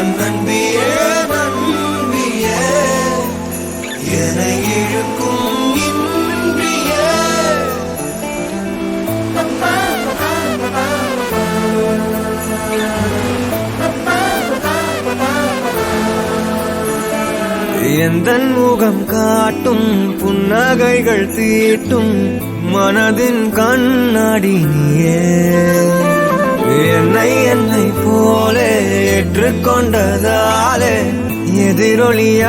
நண்பியே நண்பியே என இழுக்கும் இன்றியே எந்தன் முகம் காட்டும் புன்னகைகள் தீட்டும் மனதின் கண்ணாடி நீயே என்னை போலே ஏற்றுக்கொண்டதாலே எதிரொலியாகிடுவாயே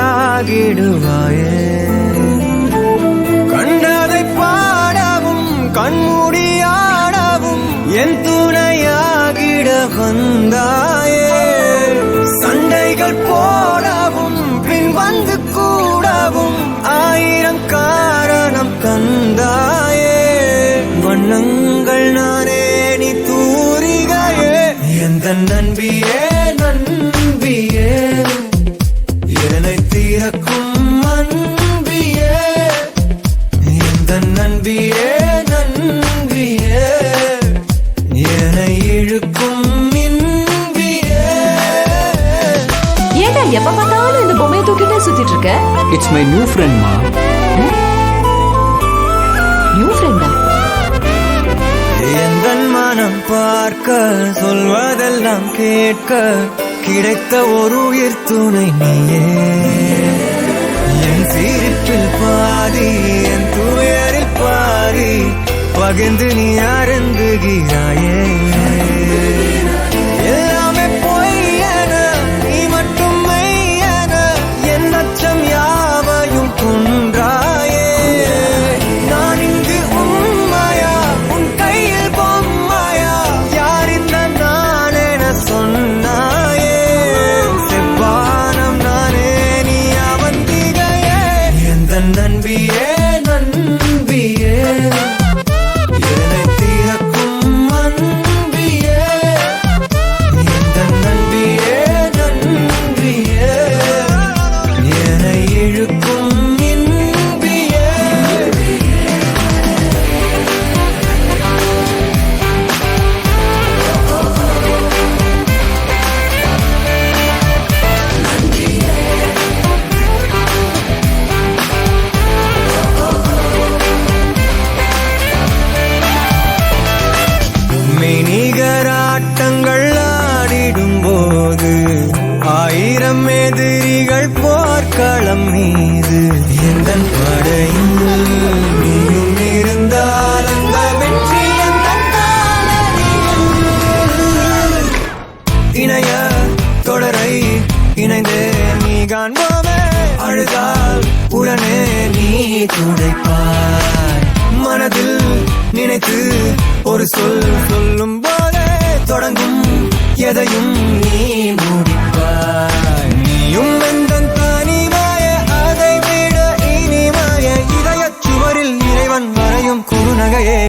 கண்டதை பாடவும் கண்மூடியாடவும் என் துணையாகிட வந்தாயே சண்டைகள் போடவும் பின் வந்து கூடவும் ஆயிரம் காரணம் தந்தாயே வண்ணங்கள் நானே நீ தூரிகையே எந்த நண்பியே நண்பியே என்னை தீரக்கும் அன்பியே எந்த நண்பியே நண்பியே என்னை இழுக்கும் இன்பியே. ஏண்டா எப்ப பார்த்தாலும் இந்த பொம்மையை தூக்கிட்டே சுத்திட்டு இருக்க? இட்ஸ் மை நியூ ஃப்ரெண்ட் மா. நியூ ஃப்ரெண்டா? எந்தன் மனம் பார்க்க சொல்வதெல்லாம் கேட்க கிடைத்த ஒரு உயிர் துணை நீயே என் சிரிப்பில் பாதி என் துயரில் பாதி பகிர்ந்து நீ அருந்துகிறாயே எல்லாமே பொய்யென நீ மட்டும் மெய்யென என் அச்சம் யாவையும் கொன்றாயே நான் இங்கு உண்மையா உன் கையில் பொம்மையா யார் இந்த நான் என சொன்னாயே செவ்வானம் நானே நீ அவந்திகையே எந்த நண்பியே நண்பியே என்னை தீரக்கும் அன்பியே எந்த நண்பியே நண்பியே என்னை இழுக்கும் இன்பியே. மெய்நிகராட்டங்கள் ஆடிடும் போது ஆயிரம் எதிரிகள் போர்க்களம் மீது எந்தன் படையில் நீயும் இருந்தால் அந்த வெற்றி எந்தன் காலடியில். இணைய தொடரை இணைந்தே நீ காண்போமே அழுதால் உடனே நீ துடைப்பாய் மனதில் நினைத்து ஒரு சொல் சொல்லும் போதே தொடங்கும் எதையும்